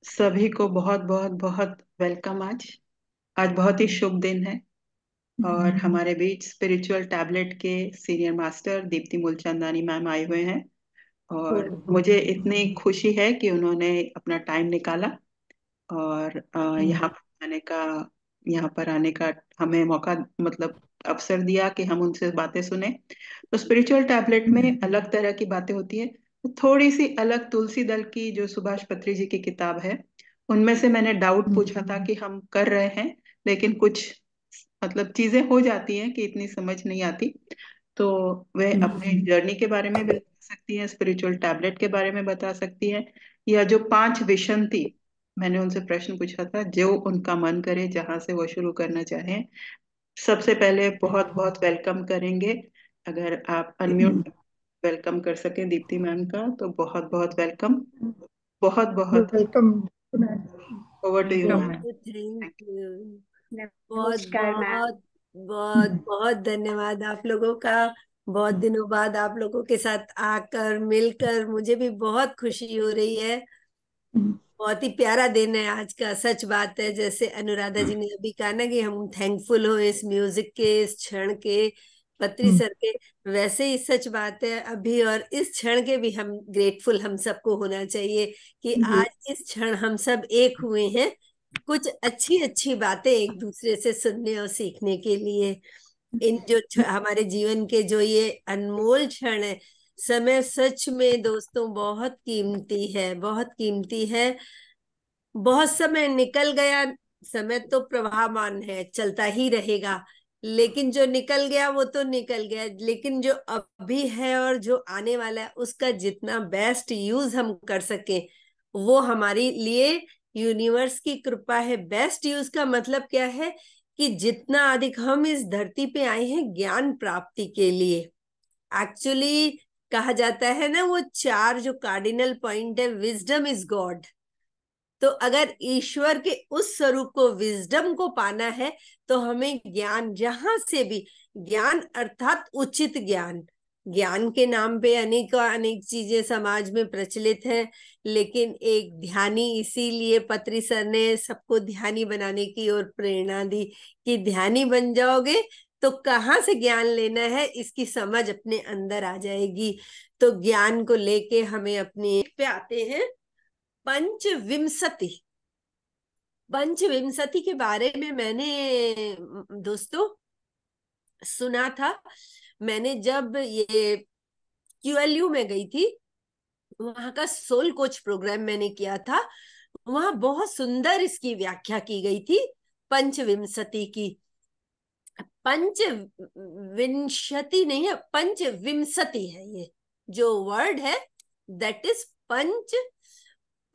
सभी को बहुत बहुत बहुत वेलकम। आज आज बहुत ही शुभ दिन है और हमारे बीच स्पिरिचुअल टैबलेट के senior master Deepti Mulchandani ma'am आए हुए हैं। और मुझे इतनी खुशी है कि उन्होंने अपना टाइम निकाला और यहाँ पर आने का हमें मौका, मतलब अवसर दिया कि हम उनसे बातें सुने। तो स्पिरिचुअल टैबलेट में अलग तरह की बातें होती है, थोड़ी सी अलग। तुलसी दल की जो सुभाष पत्री जी की किताब है, उनमें से मैंने डाउट पूछा था कि हम कर रहे हैं, लेकिन कुछ मतलब चीजें हो जाती हैं कि इतनी समझ नहीं आती। तो वे अपने जर्नी के बारे में भी बता सकती हैं, स्पिरिचुअल टैबलेट के बारे में बता सकती हैं, या जो 5 विशन थी, मैंने उनसे प्रश्न पूछा था, जो उनका मन करे जहां से वो शुरू करना चाहें। सबसे पहले बहुत बहुत वेलकम करेंगे। अगर आप अनम्यूट वेलकम कर सकें दीप्ति मैम का, तो बहुत बहुत वेलकम। बहुत बहुत welcome. Over to you welcome ma'am. Ma'am. Thank you. बहुत नमस्कार मैम। बहुत बहुत बहुत धन्यवाद आप लोगों का। बहुत दिनों बाद आप लोगों के साथ आकर मिलकर मुझे भी बहुत खुशी हो रही है। बहुत ही प्यारा दिन है आज का। सच बात है, जैसे अनुराधा जी ने अभी कहा ना कि हम थैंकफुल हो इस म्यूजिक के, इस क्षण के, पत्री सर के। वैसे ही सच बात है अभी, और इस क्षण के भी हम ग्रेटफुल हम सबको होना चाहिए कि आज इस क्षण हम सब एक हुए हैं कुछ अच्छी अच्छी बातें एक दूसरे से सुनने और सीखने के लिए। इन जो हमारे जीवन के जो ये अनमोल क्षण है, समय सच में दोस्तों बहुत कीमती है, बहुत कीमती है। बहुत समय निकल गया। समय तो प्रवाहमान है, चलता ही रहेगा। लेकिन जो निकल गया वो तो निकल गया, लेकिन जो अभी है और जो आने वाला है उसका जितना बेस्ट यूज हम कर सके वो हमारे लिए यूनिवर्स की कृपा है। बेस्ट यूज का मतलब क्या है कि जितना अधिक हम इस धरती पे आए हैं ज्ञान प्राप्ति के लिए। एक्चुअली कहा जाता है ना, वो चार जो कार्डिनल पॉइंट है, विजडम इज गॉड। तो अगर ईश्वर के उस स्वरूप को, विजडम को पाना है, तो हमें ज्ञान, जहां से भी ज्ञान अर्थात उचित ज्ञान। ज्ञान के नाम पे अनेक अनेक चीजें समाज में प्रचलित हैं, लेकिन एक ध्यानी, इसीलिए पत्री सर ने सबको ध्यानी बनाने की ओर प्रेरणा दी कि ध्यानी बन जाओगे तो कहाँ से ज्ञान लेना है इसकी समझ अपने अंदर आ जाएगी। तो ज्ञान को लेके हमें अपनी पे आते हैं। पंचविंशति। पंचविंशति के बारे में मैंने दोस्तों सुना था। मैंने जब ये क्यूएलयू में गई थी, वहां का सोल कोच प्रोग्राम मैंने किया था। वहां बहुत सुंदर इसकी व्याख्या की गई थी पंचविंशति की। पंच विंशति नहीं है, पंचविंशति है ये जो वर्ड है, दैट इज पंच।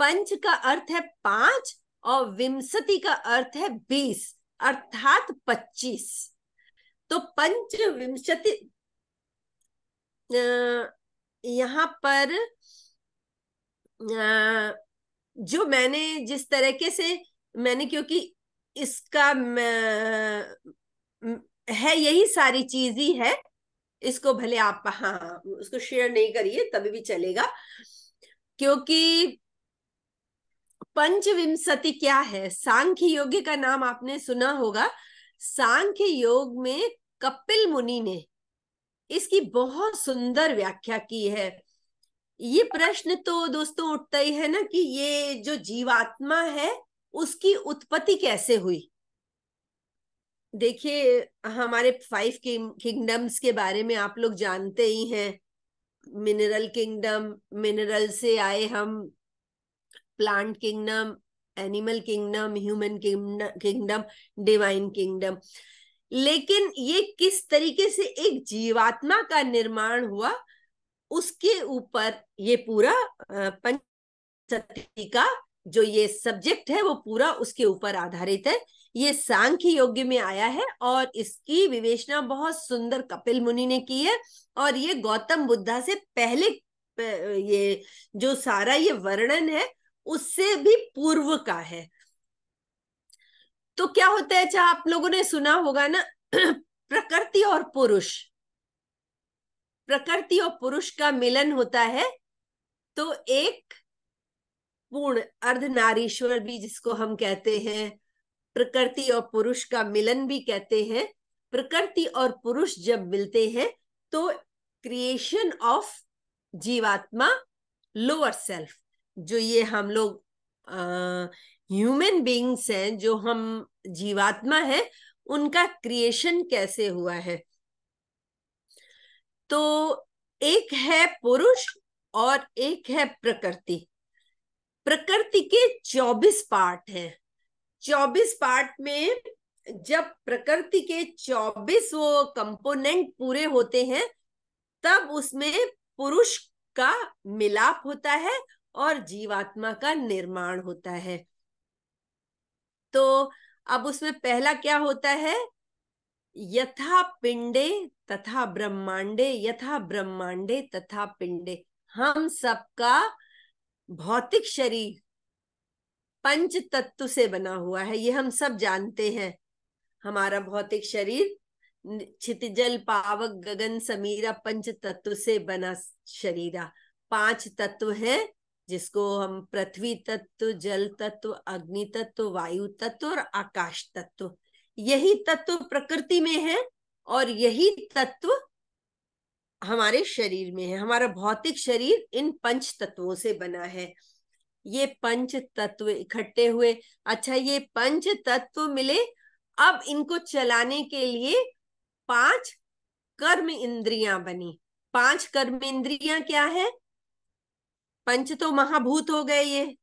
पंच का अर्थ है पांच और विंशति का अर्थ है 20, अर्थात 25। तो पंचविंशति यहाँ पर जो मैंने जिस तरीके से मैंने, क्योंकि इसका है यही सारी चीज ही है। इसको भले आप हाँ उसको शेयर नहीं करिए तभी भी चलेगा, क्योंकि पंचविंशति क्या है। सांख्य योग का नाम आपने सुना होगा। सांख्य योग में कपिल मुनि ने इसकी बहुत सुंदर व्याख्या की है। ये प्रश्न तो दोस्तों उठता ही है ना कि ये जो जीवात्मा है उसकी उत्पत्ति कैसे हुई। देखिए, हमारे 5 किंगडम्स के बारे में आप लोग जानते ही हैं। मिनरल किंगडम, मिनरल से आए हम, plant kingdom, animal kingdom, human kingdom, divine kingdom. लेकिन ये किस तरीके से एक जीवात्मा का निर्माण हुआ उसके ऊपर ये पूरा पंचसती का जो ये सब्जेक्ट है वो पूरा उसके ऊपर आधारित है। ये सांख्य योग में आया है और इसकी विवेचना बहुत सुंदर कपिल मुनि ने की है। और ये गौतम बुद्धा से पहले ये जो सारा ये वर्णन है उससे भी पूर्व का है। तो क्या होता है, चाहे आप लोगों ने सुना होगा ना प्रकृति और पुरुष, प्रकृति और पुरुष का मिलन होता है तो एक पूर्ण अर्धनारीश्वर भी जिसको हम कहते हैं, प्रकृति और पुरुष का मिलन भी कहते हैं। प्रकृति और पुरुष जब मिलते हैं तो क्रिएशन ऑफ जीवात्मा, लोअर सेल्फ, जो ये हम लोग ह्यूमन बीइंग्स हैं, जो हम जीवात्मा है, उनका क्रिएशन कैसे हुआ है। तो एक है पुरुष और एक है प्रकृति। प्रकृति के 24 पार्ट हैं। 24 पार्ट में जब प्रकृति के 24 वो कंपोनेंट पूरे होते हैं, तब उसमें पुरुष का मिलाप होता है और जीवात्मा का निर्माण होता है। तो अब उसमें पहला क्या होता है, यथा पिंडे तथा ब्रह्मांडे, यथा ब्रह्मांडे तथा पिंडे। हम सबका भौतिक शरीर पंच तत्व से बना हुआ है, ये हम सब जानते हैं। हमारा भौतिक शरीर क्षितिजल पावक गगन समीरा पंच तत्व से बना शरीरा। 5 तत्व है, जिसको हम पृथ्वी तत्व, जल तत्व, अग्नि तत्व, वायु तत्व और आकाश तत्व, यही तत्व प्रकृति में है और यही तत्व हमारे शरीर में है। हमारा भौतिक शरीर इन 5 तत्वों से बना है। ये 5 तत्व इकट्ठे हुए। अच्छा, ये 5 तत्व मिले, अब इनको चलाने के लिए 5 कर्म इंद्रियां बनी। 5 कर्म इंद्रियां क्या है, पंच तो महाभूत हो गए ये,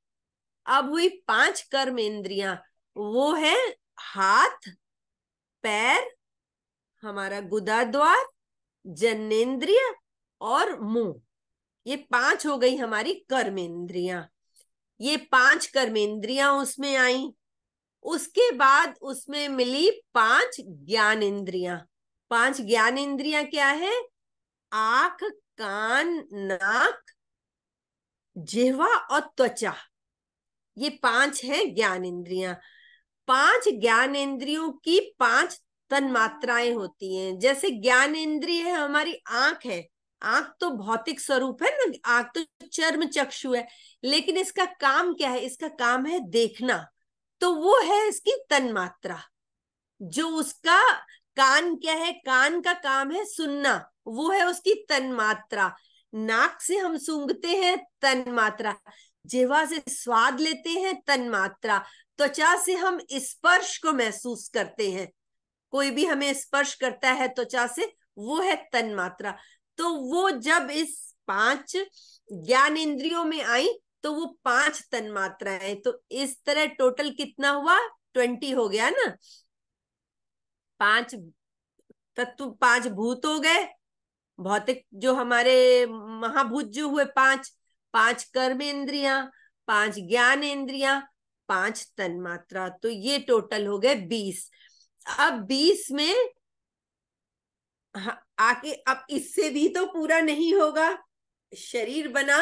अब हुई 5 कर्म इंद्रियां। वो है हाथ, पैर, हमारा गुदा द्वार, जनेन्द्रिय और मुंह। ये 5 हो गई हमारी कर्म इंद्रियां। ये 5 कर्म इंद्रियां उसमें आई। उसके बाद उसमें मिली 5 ज्ञान इंद्रियां। 5 ज्ञान इंद्रियां क्या है, आंख, कान, नाक, जिह्वा और त्वचा। ये 5 है ज्ञान इंद्रियां। 5 ज्ञान इंद्रियों की 5 तन मात्राएं होती हैं। जैसे ज्ञान इंद्रिय है, हमारी आंख है। आंख तो भौतिक स्वरूप है ना, आंख तो चर्म चक्षु है, लेकिन इसका काम क्या है, इसका काम है देखना। तो वो है इसकी तन मात्रा। जो उसका कान क्या है, कान का काम है सुनना, वो है उसकी तन मात्रा। नाक से हम सूंघते हैं, तन मात्रा। जिह्वा से स्वाद लेते हैं, तन मात्रा। त्वचा से हम स्पर्श को महसूस करते हैं, कोई भी हमें स्पर्श करता है त्वचा से, वो है तन मात्रा। तो वो जब इस 5 ज्ञान इंद्रियों में आई तो वो 5 तन मात्राएं। तो इस तरह टोटल कितना हुआ, 20 हो गया ना। 5 तत्व, 5 भूत हो गए भौतिक, जो हमारे महाभूत जो हुए 5। 5 कर्म इंद्रियां, 5 ज्ञान इंद्रियां, 5 तन मात्रा। तो ये टोटल हो गए 20। अब 20 में आके, अब इससे भी तो पूरा नहीं होगा, शरीर बना।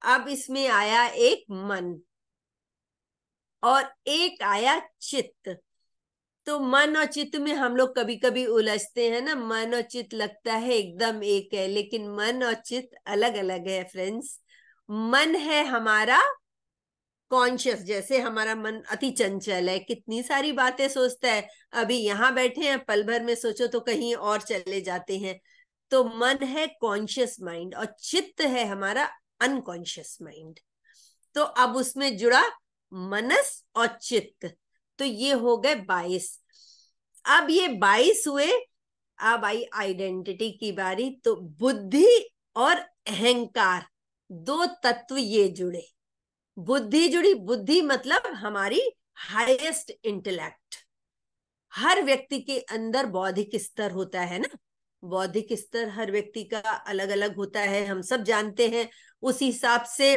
अब इसमें आया एक मन और एक आया चित्त। तो मन और चित्त में हम लोग कभी कभी उलझते हैं ना, मन और चित्त लगता है एकदम एक है, लेकिन मन और चित्त अलग अलग है फ्रेंड्स। मन है हमारा कॉन्शियस, जैसे हमारा मन अति चंचल है, कितनी सारी बातें सोचता है। अभी यहाँ बैठे हैं, पल भर में सोचो तो कहीं और चले जाते हैं। तो मन है कॉन्शियस माइंड और चित्त है हमारा अनकॉन्शियस माइंड। तो अब उसमें जुड़ा मनस और चित्त, तो ये हो गए 22। अब ये 22 हुए। अब आई आइडेंटिटी की बारी। तो बुद्धि और अहंकार, 2 तत्व ये जुड़े। बुद्धि जुड़ी, बुद्धि मतलब हमारी हाईएस्ट इंटेलेक्ट। हर व्यक्ति के अंदर बौद्धिक स्तर होता है ना, बौद्धिक स्तर हर व्यक्ति का अलग अलग होता है, हम सब जानते हैं। उस हिसाब से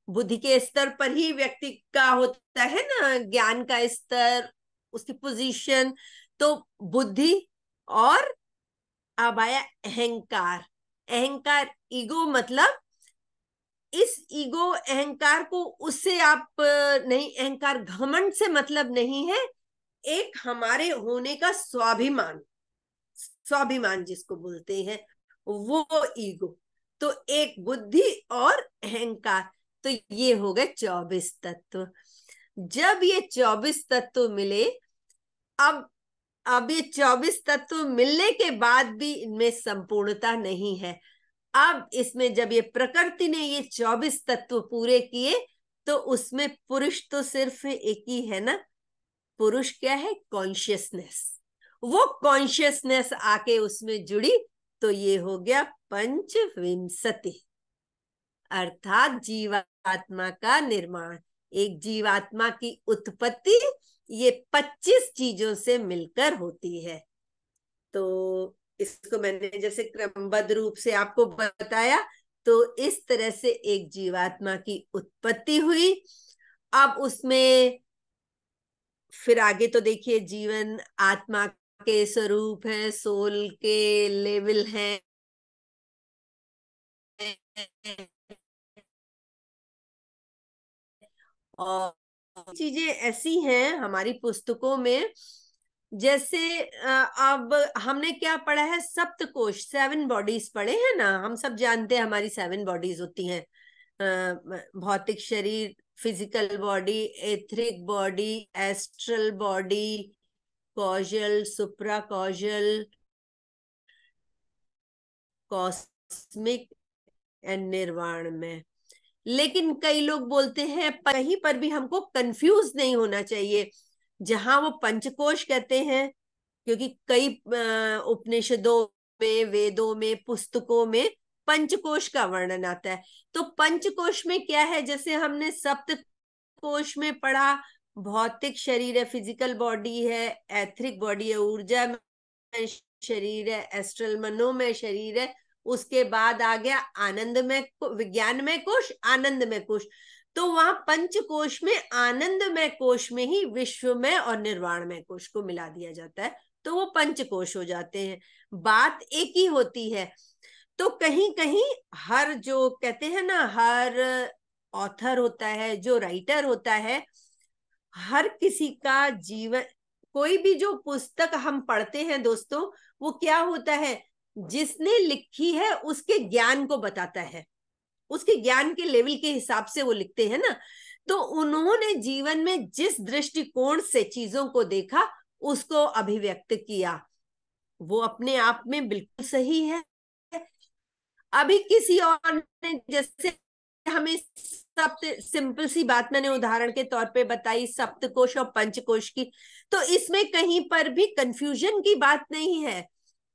बुद्धि के स्तर पर ही व्यक्ति का होता है ना ज्ञान का स्तर, उसकी पोजीशन। तो बुद्धि और अब आया अहंकार। अहंकार ईगो, मतलब इस ईगो अहंकार को उससे आप नहीं, अहंकार घमंड से मतलब नहीं है, एक हमारे होने का स्वाभिमान, स्वाभिमान जिसको बोलते हैं वो ईगो। तो एक बुद्धि और अहंकार। तो ये हो गए 24 तत्व। जब ये 24 तत्व मिले, अब अब ये 24 तत्व मिलने के बाद भी इनमें संपूर्णता नहीं है। अब इसमें जब ये प्रकृति ने ये 24 तत्व पूरे किए, तो उसमें पुरुष तो सिर्फ एक ही है ना। पुरुष क्या है? कॉन्शियसनेस। वो कॉन्शियसनेस आके उसमें जुड़ी, तो ये हो गया पंचविंशति, अर्थात जीवात्मा का निर्माण। एक जीवात्मा की उत्पत्ति ये 25 चीजों से मिलकर होती है। तो इसको मैंने जैसे क्रमबद्ध रूप से आपको बताया, तो इस तरह से एक जीवात्मा की उत्पत्ति हुई। अब उसमें फिर आगे तो देखिए, जीवन आत्मा के स्वरूप है, सोल के लेवल हैं, और चीजें ऐसी हैं हमारी पुस्तकों में। जैसे अब हमने क्या पढ़ा है? सप्तकोश, 7 बॉडीज पढ़े हैं ना। हम सब जानते हैं हमारी 7 बॉडीज होती हैं। भौतिक शरीर, physical body, etheric body, astral body, causal, supra causal, cosmic and निर्वाण में। लेकिन कई लोग बोलते हैं कहीं पर भी हमको कंफ्यूज नहीं होना चाहिए। जहां वो पंचकोश कहते हैं, क्योंकि कई उपनिषदों में, वेदों में, पुस्तकों में पंचकोश का वर्णन आता है। तो पंचकोश में क्या है? जैसे हमने सप्त कोश में पढ़ा, भौतिक शरीर है, फिजिकल बॉडी है, एथरिक बॉडी है, ऊर्जा में शरीर है, एस्ट्रल मनोमय शरीर है। उसके बाद आ गया आनंदमय, विज्ञानमय कोश, आनंदमय कोश। तो वहां पंचकोश में, आनंदमय कोश में ही विश्वमय और निर्वाणमय कोश को मिला दिया जाता है, तो वो पंचकोश हो जाते हैं। बात एक ही होती है। तो कहीं कहीं हर, जो कहते हैं ना, हर ऑथर होता है, जो राइटर होता है, हर किसी का जीवन, कोई भी जो पुस्तक हम पढ़ते हैं दोस्तों, वो क्या होता है? जिसने लिखी है उसके ज्ञान को बताता है, उसके ज्ञान के लेवल के हिसाब से वो लिखते हैं ना। तो उन्होंने जीवन में जिस दृष्टिकोण से चीजों को देखा, उसको अभिव्यक्त किया, वो अपने आप में बिल्कुल सही है। अभी किसी और ने, जैसे हमें सप्त, सिंपल सी बात मैंने उदाहरण के तौर पे बताई, सप्तकोश और पंचकोश की, तो इसमें कहीं पर भी कंफ्यूजन की बात नहीं है।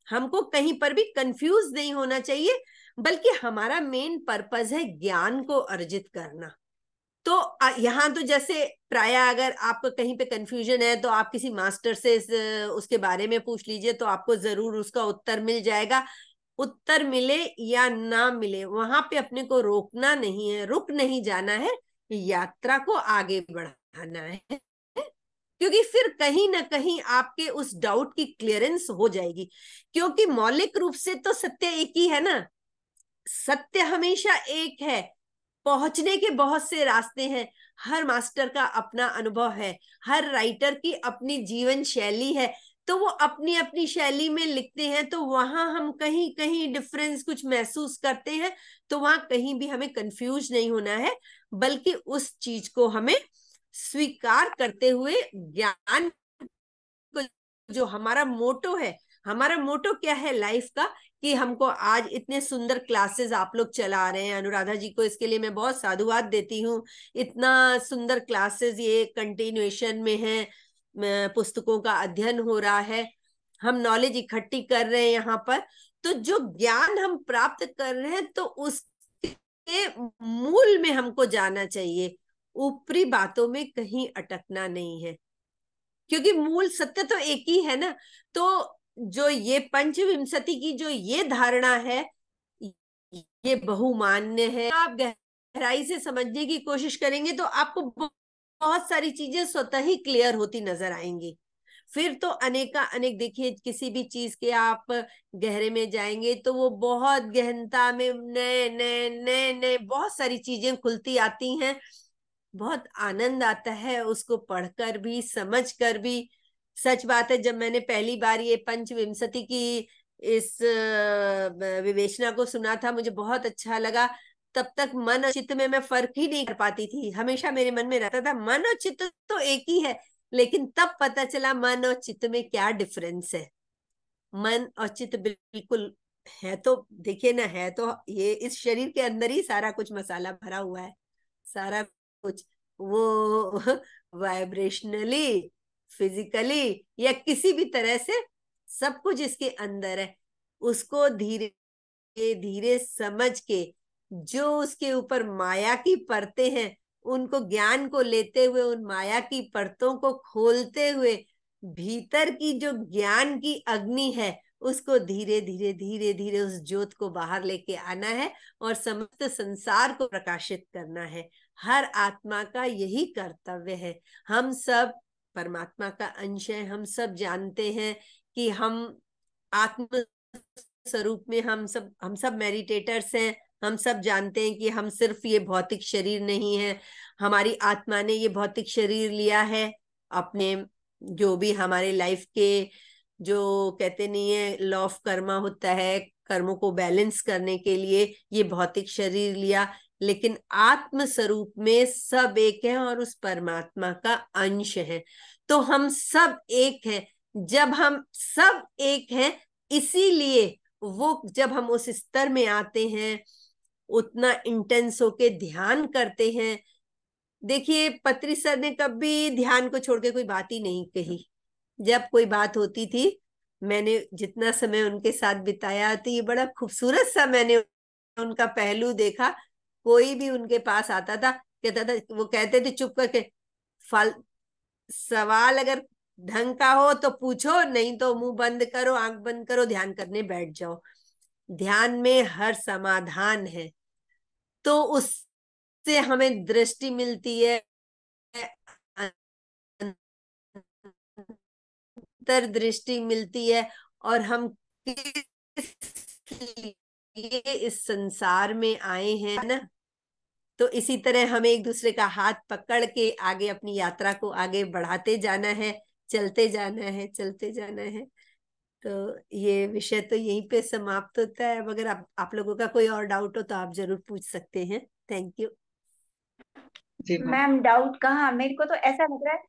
हमको कहीं पर भी कंफ्यूज नहीं होना चाहिए, बल्कि हमारा मेन पर्पस है ज्ञान को अर्जित करना। तो यहाँ तो जैसे प्राय अगर आपको कहीं पे कंफ्यूजन है, तो आप किसी मास्टर से उसके बारे में पूछ लीजिए, तो आपको जरूर उसका उत्तर मिल जाएगा। उत्तर मिले या ना मिले, वहां पे अपने को रोकना नहीं है, रुक नहीं जाना है, यात्रा को आगे बढ़ाना है। क्योंकि फिर कहीं ना कहीं आपके उस डाउट की क्लियरेंस हो जाएगी। क्योंकि मौलिक रूप से तो सत्य एक ही है ना। सत्य हमेशा एक है। पहुंचने के बहुत से रास्ते हैं। हर मास्टर का अपना अनुभव है, हर राइटर की अपनी जीवन शैली है, तो वो अपनी अपनी शैली में लिखते हैं। तो वहां हम कहीं कहीं डिफरेंस कुछ महसूस करते हैं, तो वहां कहीं भी हमें कंफ्यूज नहीं होना है, बल्कि उस चीज को हमें स्वीकार करते हुए ज्ञान को, जो हमारा मोटो है, हमारा मोटो क्या है लाइफ का, कि हमको आज इतने सुंदर क्लासेस आप लोग चला रहे हैं। अनुराधा जी को इसके लिए मैं बहुत साधुवाद देती हूँ। इतना सुंदर क्लासेस ये कंटिन्यूएशन में है, पुस्तकों का अध्ययन हो रहा है, हम नॉलेज इकट्ठी कर रहे हैं यहाँ पर। तो जो ज्ञान हम प्राप्त कर रहे हैं, तो उसके मूल में हमको जाना चाहिए, ऊपरी बातों में कहीं अटकना नहीं है, क्योंकि मूल सत्य तो एक ही है ना। तो जो ये पंचविंशति की जो ये धारणा है, ये बहुमान्य है। आप गहराई से समझने की कोशिश करेंगे, तो आपको बहुत सारी चीजें स्वतः ही क्लियर होती नजर आएंगी। फिर तो अनेका अनेक, देखिए किसी भी चीज के आप गहरे में जाएंगे, तो वो बहुत गहनता में नए नए नए नए बहुत सारी चीजें खुलती आती हैं। बहुत आनंद आता है उसको पढ़कर भी, समझ कर भी। सच बात है, जब मैंने पहली बार ये पंचविंशति की इस विवेचना को सुना था, मुझे बहुत अच्छा लगा। तब तक मन और चित्त में मैं फर्क ही नहीं कर पाती थी। हमेशा मेरे मन में रहता था मन और चित्त तो एक ही है, लेकिन तब पता चला मन और चित्त में क्या डिफरेंस है। मन और चित्त बिल्कुल है तो, देखिए ना, है तो ये इस शरीर के अंदर ही सारा कुछ मसाला भरा हुआ है, सारा कुछ, वो वाइब्रेशनली, फिजिकली या किसी भी तरह से सब कुछ इसके अंदर है। उसको धीरे धीरे समझ के, जो उसके ऊपर माया की परतें हैं, उनको ज्ञान को लेते हुए, उन माया की परतों को खोलते हुए, भीतर की जो ज्ञान की अग्नि है, उसको धीरे धीरे धीरे धीरे उस ज्योत को बाहर लेके आना है और समस्त संसार को प्रकाशित करना है। हर आत्मा का यही कर्तव्य है। हम सब परमात्मा का अंश है। हम सब जानते हैं कि हम आत्म स्वरूप में, हम सब मेडिटेटर्स हैं। हम सब जानते हैं कि हम सिर्फ ये भौतिक शरीर नहीं है। हमारी आत्मा ने ये भौतिक शरीर लिया है अपने, जो भी हमारे लाइफ के, जो कहते नहीं है लॉ ऑफ कर्मा होता है, कर्मों को बैलेंस करने के लिए ये भौतिक शरीर लिया। लेकिन आत्म स्वरूप में सब एक है और उस परमात्मा का अंश है। तो हम सब एक हैं। जब हम सब एक हैं, इसीलिए वो, जब हम उस स्तर में आते हैं, उतना इंटेंस होके ध्यान करते हैं। देखिए, पत्री सर ने कभी ध्यान को छोड़ के कोई बात ही नहीं कही। जब कोई बात होती थी, मैंने जितना समय उनके साथ बिताया, तो ये बड़ा खूबसूरत सा मैंने उनका पहलू देखा। कोई भी उनके पास आता था, कहता था, वो कहते थे चुप करके, फल सवाल अगर ढंग का हो तो पूछो, नहीं तो मुंह बंद करो, आंख बंद करो, ध्यान करने बैठ जाओ। ध्यान में हर समाधान है। तो उससे हमें दृष्टि मिलती है, अंतर्दृष्टि मिलती है, और हम किस लिए इस संसार में आए हैं ना। तो इसी तरह हमें एक दूसरे का हाथ पकड़ के आगे अपनी यात्रा को आगे बढ़ाते जाना है, चलते जाना है, चलते जाना है। तो ये विषय तो यहीं पे समाप्त होता है। अब अगर आप लोगों का कोई और डाउट हो तो आप जरूर पूछ सकते हैं। Thank you. जी मैम। मैम डाउट कहाँ, मेरे को तो ऐसा लग रहा है,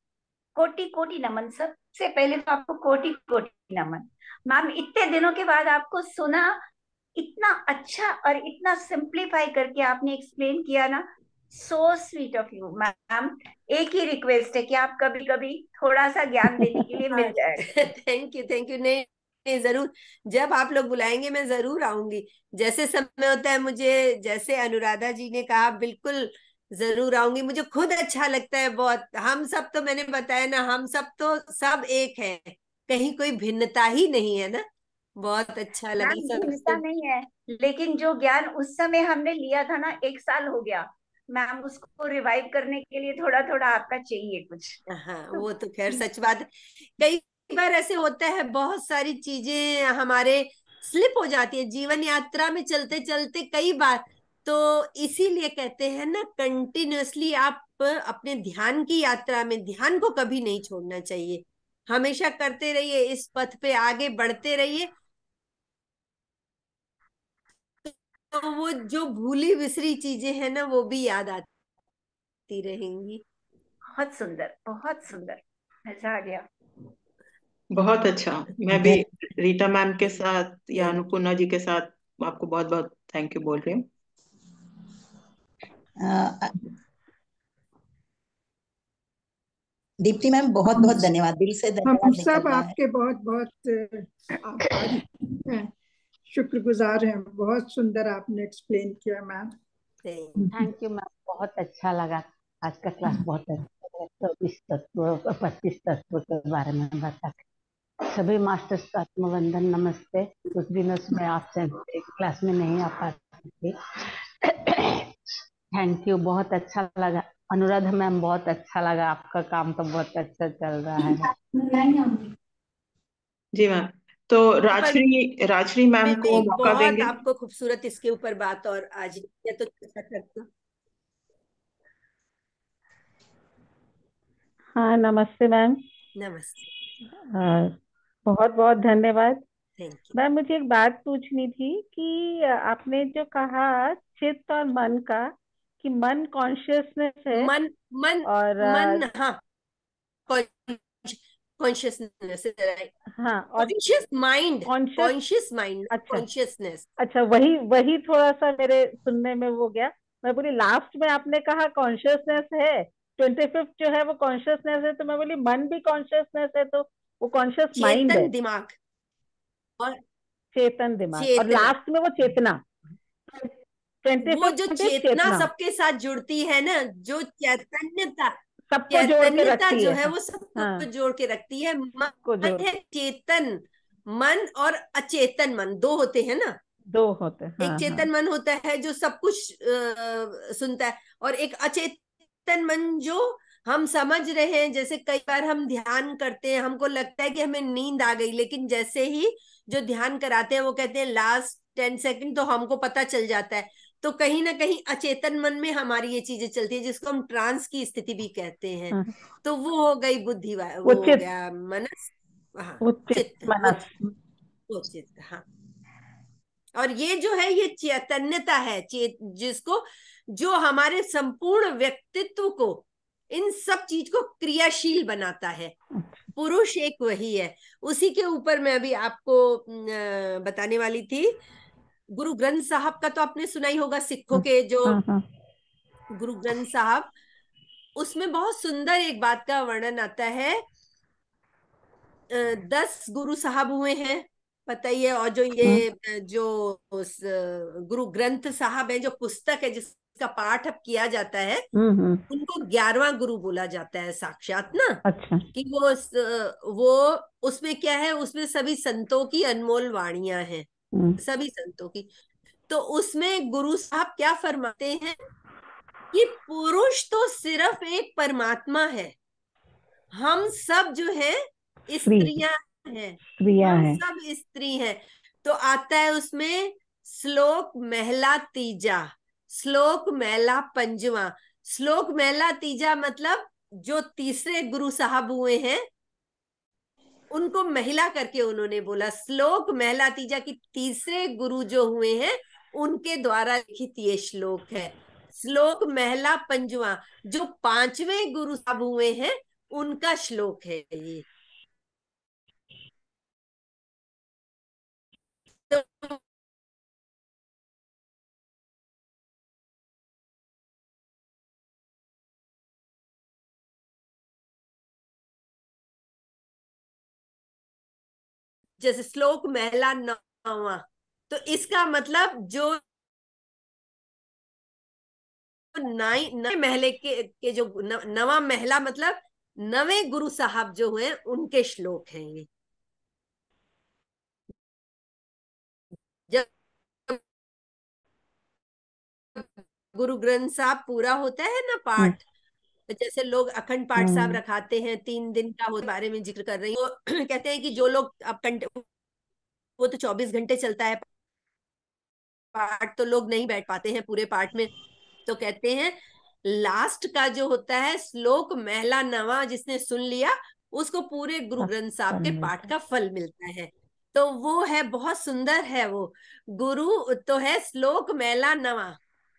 कोटि कोटि नमन, सबसे पहले तो आपको कोटि कोटि नमन। मैम इतने दिनों के बाद आपको सुना, इतना अच्छा और इतना सिंप्लीफाई करके आपने एक्सप्लेन किया ना, so sweet of you ma'am. एक ही रिक्वेस्ट है कि आप कभी कभी थोड़ा सा ज्ञान देने के लिए मिल जाए। Thank you, thank you. नहीं नहीं, जरूर, जब आप लोग बुलाएंगे मैं जरूर आऊंगी। जैसे समय होता है मुझे, जैसे अनुराधा जी ने कहा, बिल्कुल जरूर आऊंगी। मुझे खुद अच्छा लगता है बहुत। हम सब तो, मैंने बताया ना, हम सब तो सब एक है, कहीं कोई भिन्नता ही नहीं है ना। बहुत अच्छा लगा मैम भिन्नता सबसे। नहीं है, लेकिन जो ज्ञान उस समय हमने लिया था ना, 1 साल हो गया मैम, उसको रिवाइव करने के लिए थोड़ा थोड़ा आपका चाहिए कुछ। हाँ, तो वो तो खैर सच बात है। कई बार ऐसे होता है, बहुत सारी चीजें हमारे स्लिप हो जाती है जीवन यात्रा में चलते चलते कई बार। तो इसीलिए कहते हैं ना, कंटिन्यूअसली आप अपने ध्यान की यात्रा में ध्यान को कभी नहीं छोड़ना चाहिए। हमेशा करते रहिए, इस पथ पे आगे बढ़ते रहिए। तो वो जो भूली बिसरी चीजें हैं ना, वो भी याद आती रहेंगी। बहुत सुंदर, बहुत सुंदर, मजा आ गया। बहुत अच्छा। मैं भी रीटा मैम के साथ या थैंक अन्नपूर्णा जी के साथ आपको बहुत बहुत थैंक यू बोल रही हूँ। दीप्ति मैम बहुत हम बहुत धन्यवाद, दिल से हम धन्यवाद निकल सब रहा है। आपके बहुत बहुत आभारी हैं, शुक्रगुजार हैं। बहुत सुंदर आपने एक्सप्लेन किया ma'am. You. Thank you ma'am, बहुत अच्छा लगा। आज का क्लास बहुत अच्छा लगा। 24 तत्व 25 तत्व के बारे में बता। सभी मास्टर्स का आत्मवंदन, नमस्ते। कुछ दिनों से मैं आपसे क्लास में नहीं आ पाती थी। थैंक यू, बहुत अच्छा लगा। अनुराधा मैम बहुत अच्छा लगा, आपका काम तो बहुत अच्छा चल रहा है। जी मैम। तो पर राजश्री राजश्री मैं मैम को एक मौका बहुत देंगे। आपको खूबसूरत इसके ऊपर बात और आज ये तो चर्चा करते हैं। हाँ, नमस्ते मैम। नमस्ते। बहुत बहुत धन्यवाद। Thank you. मैम मुझे एक बात पूछनी थी कि आपने जो कहा चित्त और मन का, कि मन कॉन्शियसनेस है मन मन और मन, हाँ, कॉन्शियसनेस, हाँ, और conscious mind, conscious. Conscious mind, अच्छा कॉन्शियसनेस। अच्छा, वही वही थोड़ा सा मेरे सुनने में वो गया। मैं बोली लास्ट में आपने कहा कॉन्शियसनेस है, 25th जो है वो कॉन्शियसनेस है, तो मैं बोली मन भी कॉन्शियसनेस है, तो वो कॉन्शियस माइंड है, चेतन दिमाग और चेतन दिमाग, और चेतना, लास्ट में वो चेतना। वो जो 25th चेतना चेतना सबके साथ जुड़ती है ना, जो चैतन्यता, सबको जोड़ के चैतन्यता रखती जो है। है हाँ वो सबको हाँ, जोड़ के रखती है। को मन जोड़ है चेतन मन, और अचेतन मन, दो होते हैं ना। दो होते हैं। एक हाँ हाँ चेतन मन होता है जो सब कुछ सुनता है, और एक अचेतन मन जो हम समझ रहे हैं। जैसे कई बार हम ध्यान करते हैं, हमको लगता है कि हमें नींद आ गई, लेकिन जैसे ही जो ध्यान कराते हैं वो कहते हैं लास्ट 10 सेकंड, तो हमको पता चल जाता है। तो कहीं ना कहीं अचेतन मन में हमारी ये चीजें चलती है, जिसको हम ट्रांस की स्थिति भी कहते हैं। हाँ, तो वो हो गई बुद्धि, वो वो हो चित्त, गया मनस, हाँ, वो चित्त चित्त, मनस। वो चित्त, हाँ। और ये जो है ये चैतन्यता है, जिसको, जो हमारे संपूर्ण व्यक्तित्व को, इन सब चीज को क्रियाशील बनाता है। पुरुष एक वही है। उसी के ऊपर मैं अभी आपको बताने वाली थी। गुरु ग्रंथ साहब का तो आपने सुना ही होगा, सिखों के जो हाँ हाँ गुरु ग्रंथ साहब, उसमें बहुत सुंदर एक बात का वर्णन आता है। 10 गुरु साहब हुए हैं, पता ही है। और जो हाँ, ये जो गुरु ग्रंथ साहब है, जो पुस्तक है जिसका पाठ अब किया जाता है, हम्म। उनको 11वां गुरु बोला जाता है साक्षात ना। अच्छा। कि वो उसमें क्या है, उसमें सभी संतों की अनमोल वाणियां हैं, सभी संतों की। तो उसमें गुरु साहब क्या फरमाते हैं कि पुरुष तो सिर्फ एक परमात्मा है, हम सब जो है स्त्री, स्त्रियां हैं, स्त्रियां हम हैं। सब स्त्री हैं। तो आता है उसमें श्लोक महला तीजा, श्लोक महला पंजवा। श्लोक महला तीजा मतलब जो तीसरे गुरु साहब हुए हैं उनको महिला करके उन्होंने बोला। श्लोक महला तीजा की तीसरे गुरु जो हुए हैं उनके द्वारा लिखित ये श्लोक है। श्लोक महला पंजवा, जो 5वें गुरु साहब हुए हैं उनका श्लोक है ये। तो जैसे श्लोक महला 9वां, तो इसका मतलब जो नए महले के जो नवा महला, मतलब 9वें गुरु साहब जो हुए उनके श्लोक हैं ये। जब गुरु ग्रंथ साहब पूरा होता है ना पाठ, जैसे लोग अखंड पाठ साहब रखाते हैं 3 दिन का, वो बारे में जिक्र कर रही हूँ। तो कहते हैं कि जो लोग अब वो तो 24 घंटे चलता है पाठ, तो लोग नहीं बैठ पाते हैं पूरे पाठ में। तो कहते हैं लास्ट का जो होता है श्लोक महला 9वां, जिसने सुन लिया उसको पूरे गुरु ग्रंथ साहब के पाठ का फल मिलता है। तो वो है, बहुत सुंदर है वो। गुरु तो है श्लोक महला 9वां,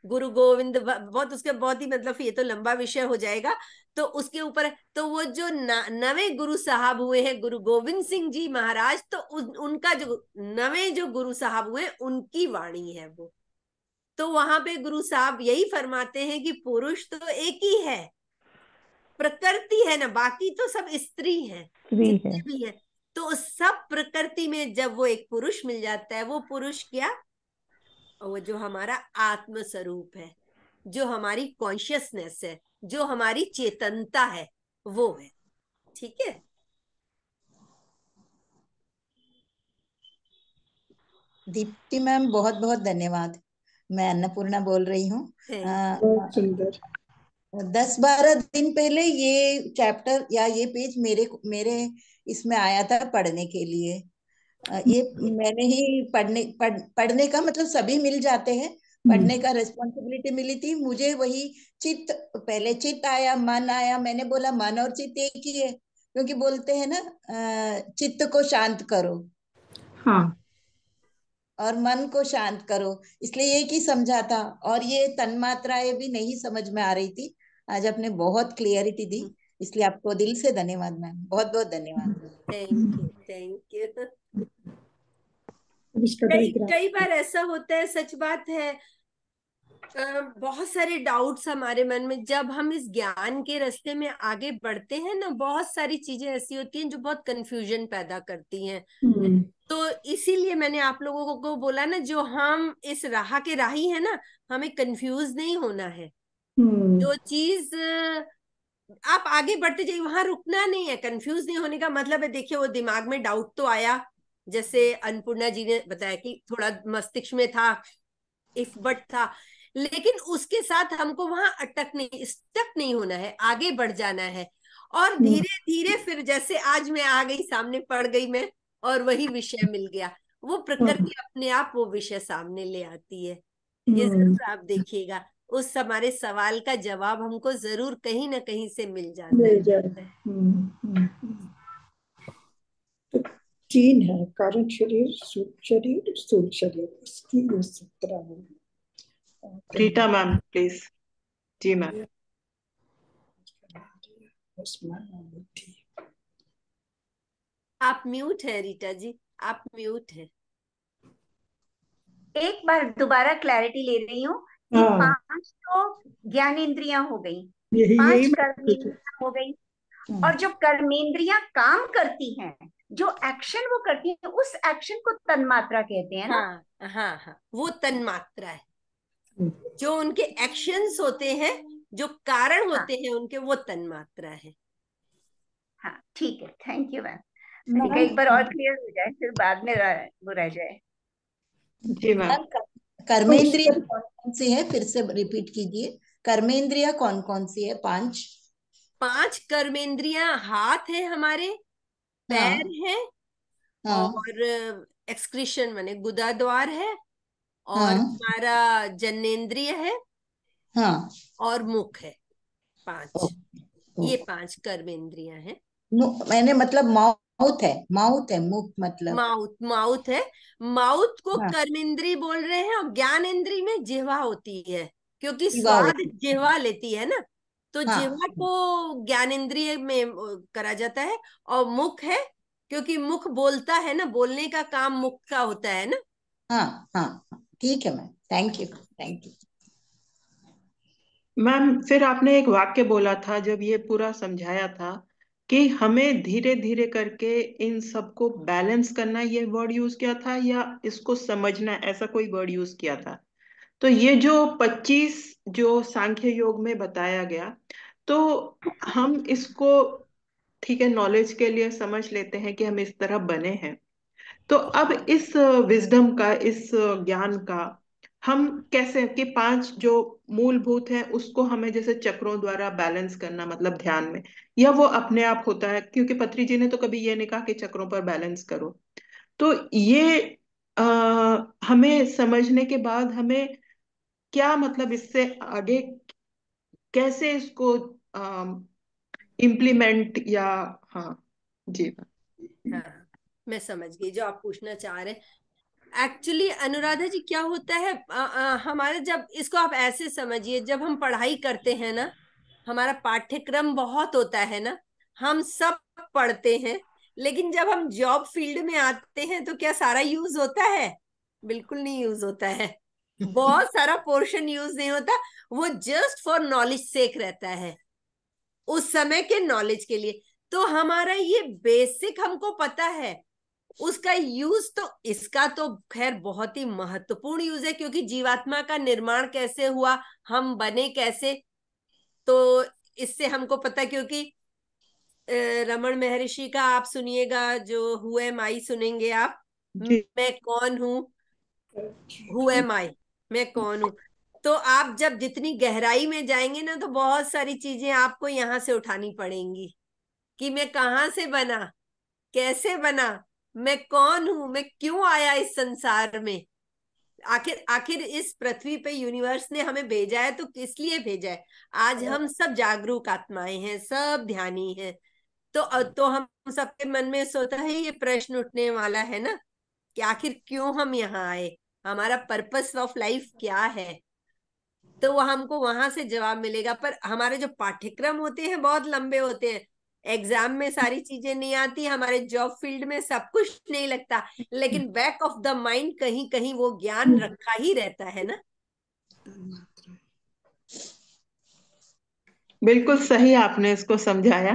गुरु गोविंद, बहुत उसके बहुत ही, मतलब ये तो लंबा विषय हो जाएगा। तो उसके ऊपर, तो वो जो 9वें गुरु साहब हुए हैं गुरु गोविंद सिंह जी महाराज, तो उनका जो 9वें जो गुरु साहब हुए उनकी वाणी है वो। तो वहां पे गुरु साहब यही फरमाते हैं कि पुरुष तो एक ही है, प्रकृति है ना, बाकी तो सब स्त्री हैं, स्त्री जितने है। भी हैं। तो उस सब प्रकृति में जब वो एक पुरुष मिल जाता है, वो पुरुष क्या, वो जो हमारा आत्म स्वरूप है, जो हमारी कॉन्शियसनेस है, जो हमारी चेतनता है, वो है। ठीक है। दीप्ति मैम, बहुत बहुत धन्यवाद। मैं अन्नपूर्णा बोल रही हूँ। बहुत सुंदर। 10-12 दिन पहले ये चैप्टर या ये पेज मेरे मेरे इसमें आया था पढ़ने के लिए। ये मैंने ही पढ़ने का मतलब सभी मिल जाते हैं, पढ़ने का रिस्पॉन्सिबिलिटी मिली थी मुझे। वही चित्त, पहले चित्त आया, मन आया। मैंने बोला मन और चित्त एक ही है, क्योंकि बोलते हैं ना चित्त को शांत करो। हाँ और मन को शांत करो। इसलिए ये की समझा था, और ये तन्मात्राएं भी नहीं समझ में आ रही थी। आज आपने बहुत क्लियरिटी दी, इसलिए आपको दिल से धन्यवाद मैम, बहुत बहुत धन्यवाद। Thank you, thank you. इसका कई डायग्राम। कई बार ऐसा होता है, सच बात है। बहुत सारे डाउट्स हमारे मन में, जब हम इस ज्ञान के रास्ते में आगे बढ़ते हैं ना, बहुत सारी चीजें ऐसी होती हैं जो बहुत कंफ्यूजन पैदा करती हैं। तो इसीलिए मैंने आप लोगों को बोला ना, जो हम इस राह के राही है ना, हमें कंफ्यूज नहीं होना है। जो चीज आप आगे बढ़ते जाइए, वहां रुकना नहीं है। कंफ्यूज नहीं होने का मतलब है, देखिए वो दिमाग में डाउट तो आया, जैसे अन्नपूर्णा जी ने बताया कि थोड़ा मस्तिष्क में था, इफ बट था, लेकिन उसके साथ हमको वहां स्टक नहीं होना है, आगे बढ़ जाना है। और धीरे धीरे फिर जैसे आज मैं आ गई, सामने पड़ गई मैं, और वही विषय मिल गया। वो प्रकृति अपने आप वो विषय सामने ले आती है। ये जरूर आप देखिएगा, उस हमारे सवाल का जवाब हमको जरूर कहीं ना कहीं से मिल जाता है। मिल जाए। तो 3 है, कारण शरीर, सूक्ष्म शरीर, स्थूल शरीर, इसकी ये 17 है। Rita ma'am please. जी मैम। आप म्यूट है रीटा जी, आप म्यूट है। एक बार दोबारा क्लैरिटी ले रही हूँ कि हाँ 5 तो ज्ञानेंद्रियां हो गई, यही 5 मैं पूछ कर्मेंद्रियां हो गई, हाँ और जो कर्मेंद्रियां काम करती हैं, जो एक्शन वो करती हैं, उस एक्शन को तन्मात्रा कहते हैं ना। हाँ हाँ हाँ, वो तन्मात्रा है। जो उनके एक्शंस होते हैं, जो कारण हाँ होते हैं उनके, वो तन्मात्रा है। हाँ ठीक है, थैंक यू मैम। मैंने कहा एक बार और क्लियर हो जाए, फिर बाद में वो रह जाए। जी मैम। मैम, कर्मेंद्रिय कौन कौन सी है, फिर से रिपीट कीजिए। कर्मेंद्रिय कौन कौन सी है? 5। 5 कर्मेंद्रियां, हाथ है हमारे, पैर हाँ है, हाँ और एक्सक्रीशन माने गुदा द्वार है, और हाँ हमारा जनेन्द्रिय है, हाँ। और मुख है। ओ, 5, ओ, ये 5 कर्मेंद्रियां हैं। मैंने मतलब माउथ है मुख मतलब। माउथ, माउथ है। माउथ को हाँ, कर्मेंद्री बोल रहे हैं, और ज्ञानेंद्री में जिह्वा होती है, क्योंकि जीवा स्वाद होती। जिह्वा लेती है ना। तो हाँ जिह्वा को ज्ञानेंद्रिय में करा जाता है। और मुख है, क्योंकि मुख बोलता है ना, बोलने का काम मुख का होता है ना। हाँ हाँ, ठीक है ma'am, thank you thank you. Ma'am फिर आपने एक वाक्य बोला था जब ये पूरा समझाया था कि हमें धीरे धीरे करके इन सबको बैलेंस करना, ये वर्ड यूज किया था या इसको समझना, ऐसा कोई वर्ड यूज किया था? तो ये जो 25 जो सांख्य योग में बताया गया, तो हम इसको ठीक है नॉलेज के लिए समझ लेते हैं कि हम इस तरह बने हैं। तो अब इस विजडम का, इस ज्ञान का हम कैसे कि 5 जो मूलभूत है उसको हमें जैसे चक्रों द्वारा बैलेंस करना, मतलब ध्यान में, या वो अपने आप होता है? क्योंकि पत्री जी ने तो कभी ये नहीं कहा कि चक्रों पर बैलेंस करो। तो ये आ, हमें समझने के बाद हमें क्या मतलब इससे आगे कैसे इसको इम्प्लीमेंट या, हाँ जी। हाँ, मैं समझ गई जो आप पूछना चाह रहे हैं। एक्चुअली अनुराधा जी, क्या होता है, हमारे, जब इसको आप ऐसे समझिए, जब हम पढ़ाई करते हैं ना, हमारा पाठ्यक्रम बहुत होता है ना, हम सब पढ़ते हैं, लेकिन जब हम जॉब फील्ड में आते हैं तो क्या सारा यूज होता है? बिल्कुल नहीं यूज होता है। बहुत सारा पोर्शन यूज नहीं होता। वो जस्ट फॉर नॉलेज सेक रहता है, उस समय के नॉलेज के लिए। तो हमारा ये बेसिक हमको पता है, उसका यूज तो, इसका तो खैर बहुत ही महत्वपूर्ण यूज है, क्योंकि जीवात्मा का निर्माण कैसे हुआ, हम बने कैसे, तो इससे हमको पता, क्योंकि रमन महर्षि का आप सुनिएगा, जो हु एम आई सुनेंगे आप, जी मैं कौन हूं, हु एम आई, मैं कौन हूं। तो आप जब जितनी गहराई में जाएंगे ना, तो बहुत सारी चीजें आपको यहाँ से उठानी पड़ेंगी, कि मैं कहाँ से बना, कैसे बना, मैं कौन हूं, मैं क्यों आया इस संसार में, आखिर आखिर इस पृथ्वी पे यूनिवर्स ने हमें भेजा है तो किस लिए भेजा है। आज हम सब जागरूक आत्माएं हैं, सब ध्यानी हैं। तो हम सबके मन में सोता है, ये प्रश्न उठने वाला है ना कि आखिर क्यों हम यहाँ आए, हमारा पर्पस ऑफ लाइफ क्या है, तो वो हमको वहां से जवाब मिलेगा। पर हमारे जो पाठ्यक्रम होते हैं बहुत लंबे होते हैं, एग्जाम में सारी चीजें नहीं आती, हमारे जॉब फील्ड में सब कुछ नहीं लगता, लेकिन बैक ऑफ द माइंड कहीं कहीं वो ज्ञान रखा ही रहता है ना। बिल्कुल सही आपने इसको समझाया।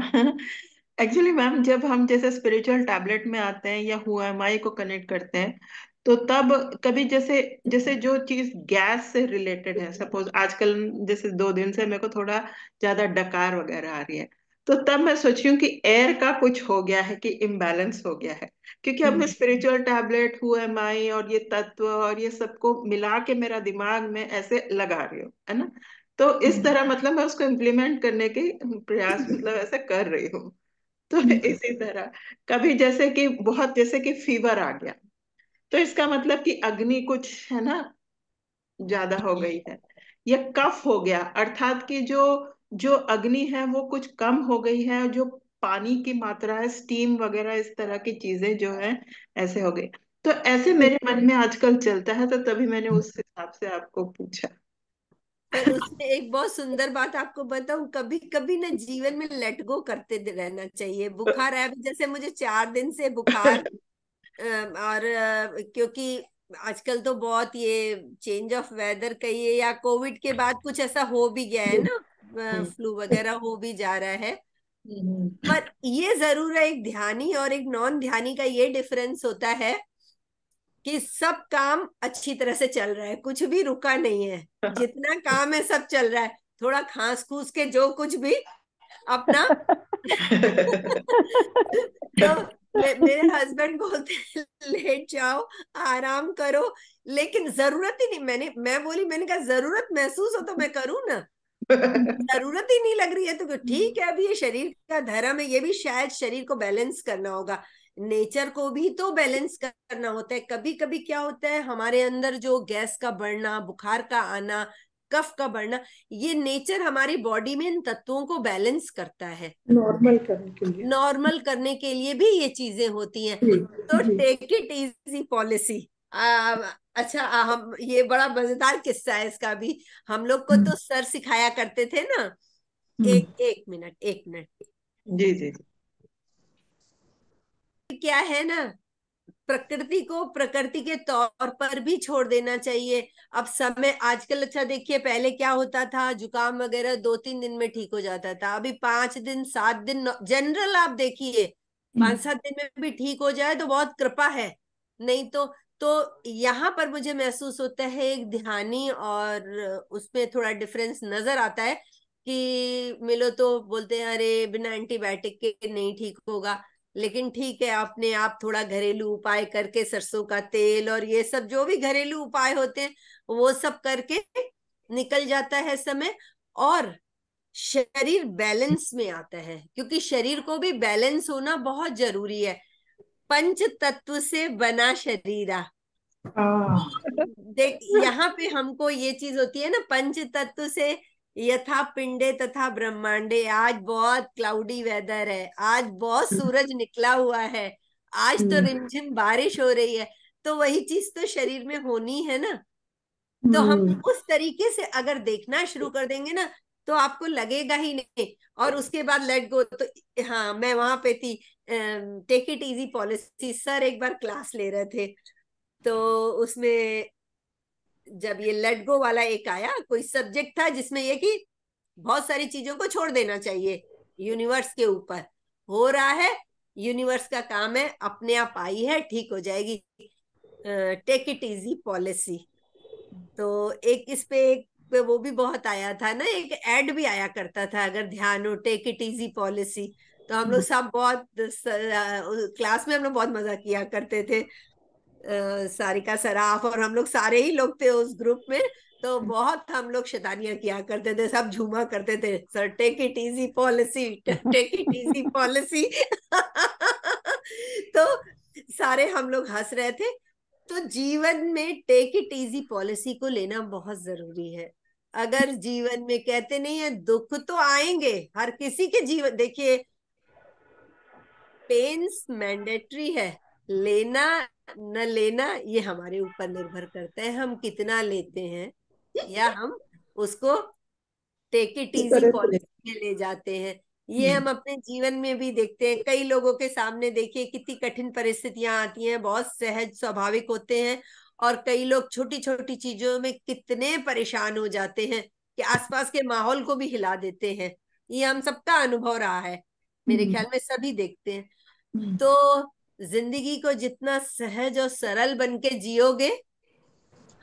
एक्चुअली मैम, जब हम जैसे स्पिरिचुअल टैबलेट में आते हैं या हु एम आई को कनेक्ट करते हैं, तो तब कभी जैसे जैसे जो चीज गैस से रिलेटेड है, सपोज आजकल जैसे 2 दिन से मेरे को थोड़ा ज्यादा डकार वगैरह आ रही है, तो तब मैं सोची हूँ कि एयर का कुछ हो गया है, कि इम्बैलेंस हो गया है, क्योंकि अब मैं स्पिरिचुअल टैबलेट, हु एम आई और ये तत्व और ये सबको मिला के मेरा दिमाग में ऐसे लगा रही हूँ, है ना। तो इस तरह मतलब मैं उसको इम्प्लीमेंट करने के प्रयास मतलब ऐसे कर रही हूँ। तो इसी तरह कभी जैसे कि बहुत जैसे कि फीवर आ गया, तो इसका मतलब कि अग्नि कुछ है ना ज्यादा हो गई है, या कफ हो गया अर्थात कि जो जो अग्नि है वो कुछ कम हो गई है, और जो पानी की मात्रा है, स्टीम वगैरह इस तरह की चीजें जो है ऐसे हो गई। तो ऐसे मेरे मन में आजकल चलता है, तो तभी मैंने उस हिसाब से आपको पूछा। पर उसमें एक बहुत सुंदर बात आपको बताऊं, कभी कभी ना जीवन में लेट गो करते रहना चाहिए। बुखार है, अभी जैसे मुझे 4 दिन से बुखार, और क्योंकि आजकल तो बहुत ये चेंज ऑफ वेदर कहिए या कोविड के बाद कुछ ऐसा हो भी गया है ना, फ्लू वगैरह हो भी जा रहा है। पर ये जरूर है, एक ध्यानी और एक नॉन ध्यानी का ये डिफरेंस होता है कि सब काम अच्छी तरह से चल रहा है, कुछ भी रुका नहीं है, जितना काम है सब चल रहा है। थोड़ा खांस खूस के जो कुछ भी अपना तो मेरे हस्बैंड बोलते हैं लेट जाओ, आराम करो, लेकिन जरूरत ही नहीं। मैं बोली, मैंने कहा जरूरत महसूस हो तो मैं करूँ ना, जरूरत ही नहीं लग रही है तो ठीक है। अभी ये शरीर का धर्म है, ये भी शायद शरीर को बैलेंस करना होगा, नेचर को भी तो बैलेंस करना होता है। कभी कभी क्या होता है, हमारे अंदर जो गैस का बढ़ना, बुखार का आना, कफ का बढ़ना, ये नेचर हमारी बॉडी में इन तत्वों को बैलेंस करता है, नॉर्मल करने के लिए। नॉर्मल करने के लिए भी ये चीजें होती हैं। जी तो जी। Take it easy policy. अच्छा, हम ये बड़ा मजेदार किस्सा है इसका भी। हम लोग को तो सर सिखाया करते थे ना, एक एक मिनट, एक मिनट, जी जी क्या है ना, प्रकृति को प्रकृति के तौर पर भी छोड़ देना चाहिए। अब समय आजकल, अच्छा देखिए, पहले क्या होता था, जुकाम वगैरह 2-3 दिन में ठीक हो जाता था, अभी 5 दिन 7 दिन जनरल आप देखिए, 5-7 दिन में भी ठीक हो जाए तो बहुत कृपा है। नहीं तो यहाँ पर मुझे महसूस होता है एक ध्यानी और उसमें थोड़ा डिफरेंस नजर आता है कि मिलो तो बोलते हैं अरे बिना एंटीबायोटिक के नहीं ठीक होगा, लेकिन ठीक है, अपने आप थोड़ा घरेलू उपाय करके, सरसों का तेल और ये सब जो भी घरेलू उपाय होते हैं वो सब करके निकल जाता है समय, और शरीर बैलेंस में आता है, क्योंकि शरीर को भी बैलेंस होना बहुत जरूरी है। पंच तत्व से बना शरीरा। देख, यहाँ पे हमको ये चीज होती है ना, पंच तत्व से, यथा पिंडे तथा ब्रह्मांडे। आज बहुत क्लाउडी वेदर है, आज बहुत सूरज निकला हुआ है, आज तो रिमझिम बारिश हो रही है, तो वही चीज तो शरीर में होनी है ना। तो हम उस तरीके से अगर देखना शुरू कर देंगे ना, तो आपको लगेगा ही नहीं। और उसके बाद लेट गो, तो हाँ, मैं वहां पे थी, take it easy policy, sir एक बार क्लास ले रहे थे, तो उसमें जब ये लेट गो वाला एक आया, कोई सब्जेक्ट था जिसमें ये कि बहुत सारी चीजों को छोड़ देना चाहिए, यूनिवर्स के ऊपर हो रहा है, यूनिवर्स का काम है, अपने आप आई है, ठीक हो जाएगी, टेक इट इजी पॉलिसी। तो एक इस पे वो भी बहुत आया था ना, एक एड भी आया करता था, अगर ध्यान हो, टेक इट इजी पॉलिसी। तो हम लोग सब बहुत क्लास में हम लोग बहुत मजा किया करते थे, सारिका सराफ और हम लोग सारे ही लोग थे उस ग्रुप में। तो बहुत हम लोग शैतानियां किया करते थे, सब झूमा करते थे, sir take it easy policy, take it easy policy. तो सारे हम लोग हंस रहे थे। तो जीवन में टेक इट इजी पॉलिसी को लेना बहुत जरूरी है। अगर जीवन में, कहते नहीं है, दुख तो आएंगे हर किसी के जीवन, देखिए पेन्स मैंडेटरी है, लेना न लेना ये हमारे ऊपर निर्भर करता है, हम कितना लेते हैं या हम उसको टेक इट इजी तरह तरह पॉलिसी में ले जाते हैं। ये हम अपने जीवन में भी देखते हैं, कई लोगों के सामने देखिए कितनी कठिन परिस्थितियां आती हैं, बहुत सहज स्वाभाविक होते हैं, और कई लोग छोटी छोटी चीजों में कितने परेशान हो जाते हैं कि आसपास के माहौल को भी हिला देते हैं। ये हम सबका अनुभव रहा है, मेरे ख्याल में सभी देखते हैं। तो जिंदगी को जितना सहज और सरल बन के जियोगे,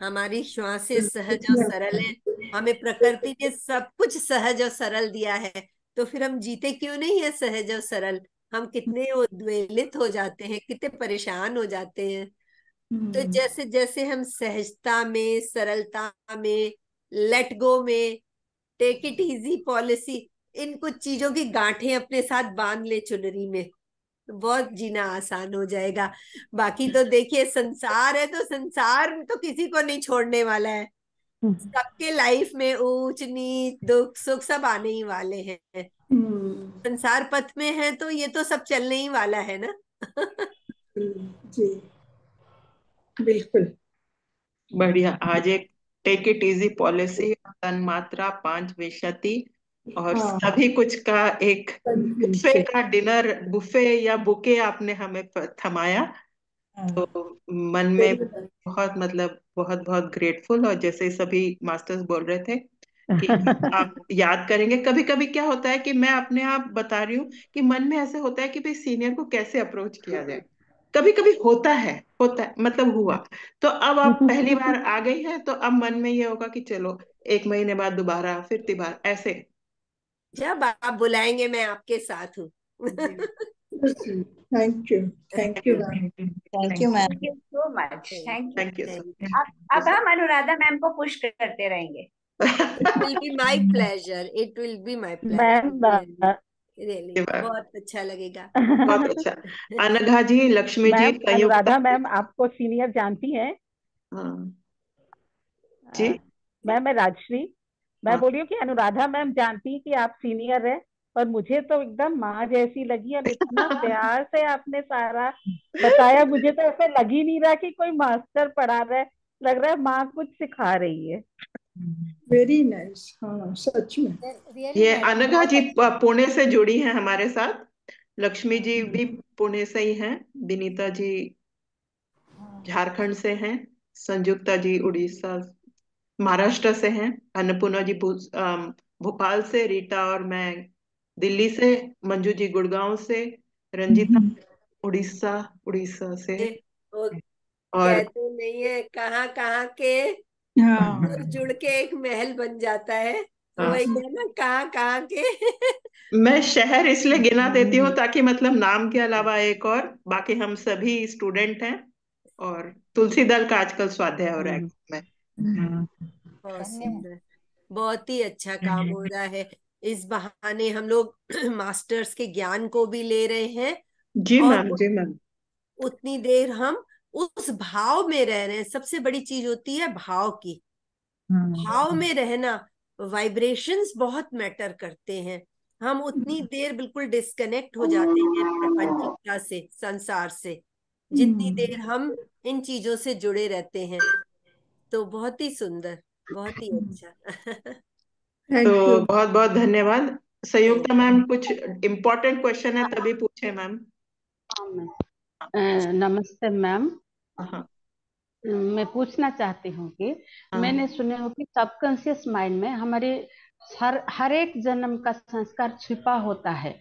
हमारी श्वासें सहज और सरल है, हमें प्रकृति ने सब कुछ सहज और सरल दिया है, तो फिर हम जीते क्यों नहीं है सहज और सरल? हम कितने उद्वेलित हो जाते हैं, कितने परेशान हो जाते हैं। तो जैसे जैसे हम सहजता में, सरलता में, लेट गो में, टेक इट इजी पॉलिसी, इन कुछ चीजों की गांठें अपने साथ बांध ले चुनरी में, तो बहुत जीना आसान हो जाएगा। बाकी तो देखिए संसार है, तो संसार तो किसी को नहीं छोड़ने वाला है, सबके लाइफ में ऊंच नीच दुख सुख सब आने ही वाले हैं। संसार पथ में है तो ये तो सब चलने ही वाला है ना। जी बिल्कुल बढ़िया। आज एक टेक इट इजी पॉलिसी, तन मात्रा 5 विशति और हाँ सभी कुछ का एक बुफे का डिनर, बुफे या बुके आपने हमें थमाया। तो मन में बहुत मतलब बहुत बहुत ग्रेटफुल। और जैसे सभी मास्टर्स बोल रहे थे कि आप याद करेंगे, कभी कभी क्या होता है कि मैं अपने आप बता रही हूँ कि मन में ऐसे होता है कि भाई सीनियर को कैसे अप्रोच किया जाए। कभी कभी होता है मतलब हुआ। तो अब आप पहली बार आ गई है, तो अब मन में ये होगा कि चलो 1 महीने बाद दोबारा, फिर तिबार, ऐसे। जब आप बुलाएंगे मैं आपके साथ हूँ। Thank you thank you ma'am. Thank you so much, thank you. Thank you sir. अब हम अनुराधा मैम को पुश करते रहेंगे। It will be my pleasure. It will be my pleasure. Ma'am Really, बहुत अच्छा लगेगा। बहुत अच्छा। अनघा जी, लक्ष्मी जी, मैम संयुक्ता। अनुराधा मैम आपको सीनियर जानती हैं? हाँ जी। मैम मैं राजश्री, मैं हाँ। बोल रही हूँ कि अनुराधा मैम जानती है कि आप सीनियर है, और मुझे तो एकदम माँ जैसी लगी, और इतना प्यार से आपने सारा बताया, मुझे तो ऐसा लग ही नहीं रहा कि कोई मास्टर पढ़ा रहा है, लग रहा है माँ कुछ सिखा रही है। Very nice. हाँ सच में ये अनघा जी पुणे से जुड़ी हैं हमारे साथ। लक्ष्मी जी भी पुणे से ही हैं। विनीता जी झारखंड से हैं। संयुक्ता जी उड़ीसा, महाराष्ट्र से हैं। अन्नपूर्णा जी भोपाल से। रीटा और मैं दिल्ली से। मंजू जी गुड़गांव से। रंजीता उड़ीसा उड़ीसा से। वो और कहते नहीं है, कहाँ कहाँ के हाँ और जुड़ के एक महल बन जाता है, तो हाँ, वही है ना, कहाँ कहाँ के। मैं शहर इसलिए गिना देती हूँ ताकि मतलब नाम के अलावा एक और, बाकी हम सभी स्टूडेंट हैं। और तुलसी दल का आजकल स्वाध्याय हो रहा है में। बहुत सुंदर, बहुत ही अच्छा काम हो रहा है। इस बहाने हम लोग मास्टर्स के ज्ञान को भी ले रहे हैं, जी और मैम, जी मैम। उतनी देर हम उस भाव में रह रहे हैं। सबसे बड़ी चीज होती है भाव की, भाव में रहना। वाइब्रेशंस बहुत मैटर करते हैं। हम उतनी देर बिल्कुल डिस्कनेक्ट हो जाते हैं प्रपंचिकता से, संसार से, जितनी देर हम इन चीजों से जुड़े रहते हैं। तो बहुत ही सुंदर, बहुत ही अच्छा। Thank you. तो बहुत बहुत धन्यवाद। थैंक संयुक्ता मैम, कुछ इम्पोर्टेंट क्वेश्चन है तभी पूछे मैम। हाँ मैम। नमस्ते मैम। हाँ मैं पूछना चाहती हूँ कि हाँ मैंने सुना हो कि सबकॉन्शियस माइंड में हमारे हर एक जन्म का संस्कार छिपा होता है,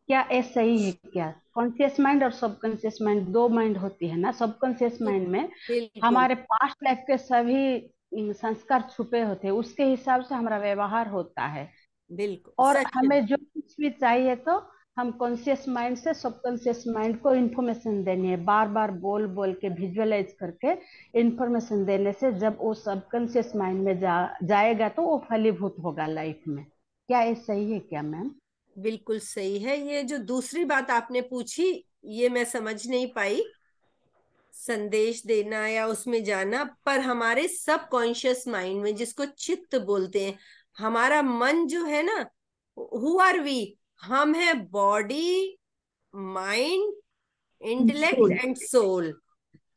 क्या ये सही है? क्या कॉन्शियस माइंड और सबकॉन्शियस माइंड, दो माइंड होती है ना? सबकॉन्शियस माइंड में बिल्कुल हमारे पास्ट लाइफ के सभी संस्कार छुपे होते हैं, उसके हिसाब से हमारा व्यवहार होता है, बिल्कुल और सच में। हमें जो कुछ भी चाहिए तो हम कॉन्शियस माइंड से सबकॉन्शियस माइंड को इंफॉर्मेशन देनी है, बार बार बोल बोल के विजुअलाइज करके इंफॉर्मेशन देने से जब वो सबकॉन्शियस माइंड में जाएगा तो वो फलीभूत होगा लाइफ में। क्या ये सही है क्या मैम? बिल्कुल सही है। ये जो दूसरी बात आपने पूछी, ये मैं समझ नहीं पाई, संदेश देना या उसमें जाना। पर हमारे सब कॉन्शियस माइंड में, जिसको चित्त बोलते हैं, हमारा मन जो है ना, हु आर वी, हम है body, mind intellect and soul.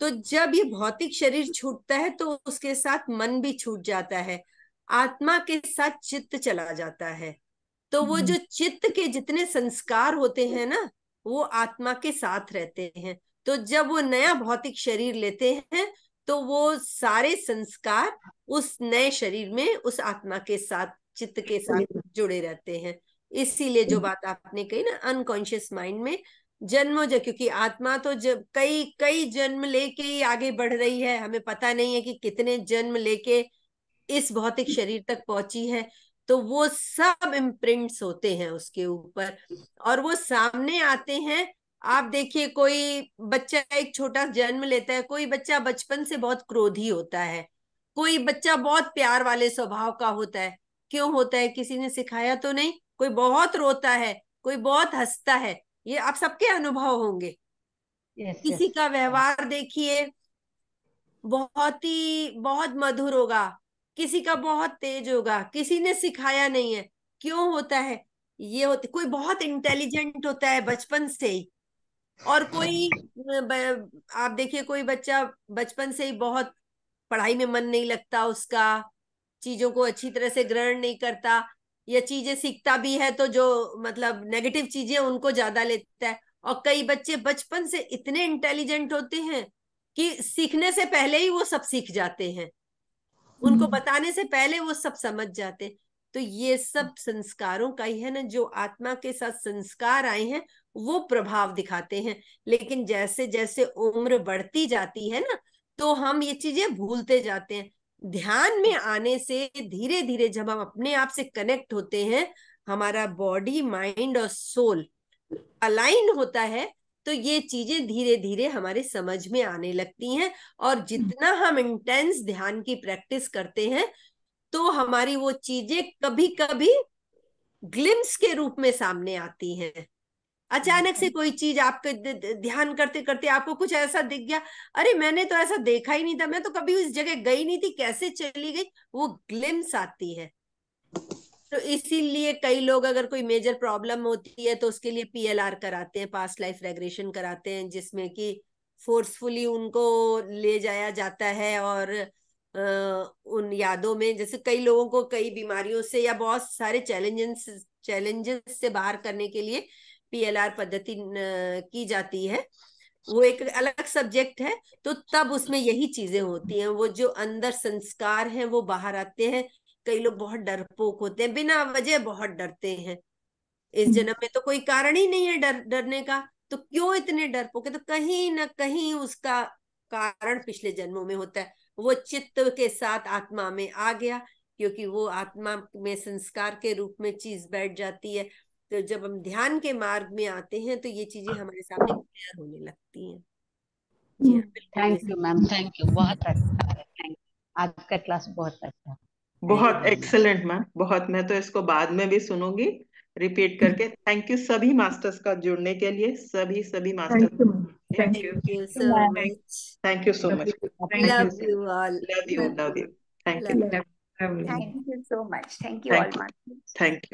तो जब ये भौतिक शरीर छूटता है तो उसके साथ मन भी छूट जाता है, आत्मा के साथ चित्त चला जाता है। तो वो जो चित्त के जितने संस्कार होते हैं ना, वो आत्मा के साथ रहते हैं। तो जब वो नया भौतिक शरीर लेते हैं तो वो सारे संस्कार उस नए शरीर में उस आत्मा के साथ, चित्त के साथ जुड़े रहते हैं। इसीलिए जो बात आपने कही ना, अनकॉन्शियस माइंड में जन्मों जब, क्योंकि आत्मा तो जब कई कई जन्म लेके ही आगे बढ़ रही है, हमें पता नहीं है कि कितने जन्म लेके इस भौतिक शरीर तक पहुंची है। तो वो सब इम्प्रिंट्स होते हैं उसके ऊपर और वो सामने आते हैं। आप देखिए, कोई बच्चा एक छोटा जन्म लेता है, कोई बच्चा बचपन से बहुत क्रोधी होता है, कोई बच्चा बहुत प्यार वाले स्वभाव का होता है। क्यों होता है? किसी ने सिखाया तो नहीं। कोई बहुत रोता है, कोई बहुत हंसता है, ये आप सबके अनुभव होंगे। किसी का व्यवहार देखिए बहुत मधुर होगा, किसी का बहुत तेज होगा, किसी ने सिखाया नहीं है। क्यों होता है? ये होते, कोई बहुत इंटेलिजेंट होता है बचपन से ही, और कोई आप देखिए कोई बच्चा बचपन से ही बहुत पढ़ाई में मन नहीं लगता उसका, चीजों को अच्छी तरह से ग्रहण नहीं करता, या चीजें सीखता भी है तो जो मतलब नेगेटिव चीजें उनको ज्यादा लेता है। और कई बच्चे बचपन से इतने इंटेलिजेंट होते हैं कि सीखने से पहले ही वो सब सीख जाते हैं, उनको बताने से पहले वो सब समझ जाते हैं। तो ये सब संस्कारों का ही है ना, जो आत्मा के साथ संस्कार आए हैं वो प्रभाव दिखाते हैं। लेकिन जैसे जैसे उम्र बढ़ती जाती है ना, तो हम ये चीजें भूलते जाते हैं। ध्यान में आने से धीरे धीरे जब हम अपने आप से कनेक्ट होते हैं, हमारा बॉडी, माइंड और सोल अलाइन होता है, तो ये चीजें धीरे धीरे हमारे समझ में आने लगती हैं। और जितना हम इंटेंस ध्यान की प्रैक्टिस करते हैं, तो हमारी वो चीजें कभी कभी ग्लिम्स के रूप में सामने आती हैं। अचानक से कोई चीज आपके ध्यान करते करते आपको कुछ ऐसा दिख गया, अरे मैंने तो ऐसा देखा ही नहीं था, मैं तो कभी उस जगह गई नहीं थी, कैसे चली गई, वो ग्लिम्स आती है। तो इसीलिए कई लोग अगर कोई मेजर प्रॉब्लम होती है तो उसके लिए PLR कराते हैं, पास्ट लाइफ रेग्रेशन कराते हैं, जिसमें कि फोर्सफुली उनको ले जाया जाता है और उन यादों में, जैसे कई लोगों को कई बीमारियों से या बहुत सारे चैलेंजेस से बाहर करने के लिए PLR पद्धति की जाती है। वो एक अलग सब्जेक्ट है। तो तब उसमें यही चीजें होती हैं, वो जो अंदर संस्कार हैं वो बाहर आते हैं। कई लोग बहुत डरपोक होते हैं, बिना वजह बहुत डरते हैं। इस जन्म में तो कोई कारण ही नहीं है डरने का, तो क्यों इतने डरपोक है? तो कहीं ना कहीं उसका कारण पिछले जन्मों में होता है। वो चित्त के साथ आत्मा में आ गया, क्योंकि वो आत्मा में संस्कार के रूप में चीज बैठ जाती है। तो जब हम ध्यान के मार्ग में आते हैं तो ये चीजें हमारे सामने क्लियर होने लगती हैं। जी हाँ, बिल्कुल। Thank you ma'am, thank you, बहुत अच्छा है, थैंक यू। आज का क्लास बहुत अच्छा, बहुत एक्सीलेंट मैम, बहुत। मैं तो इसको बाद में भी सुनूंगी रिपीट करके। थैंक यू सभी मास्टर्स का जुड़ने के लिए, सभी masters. Thank you so much, thank you so much. Love you all, love you. Thank you. Thank you so much. Thank you all, thank you. Masters. Thank you.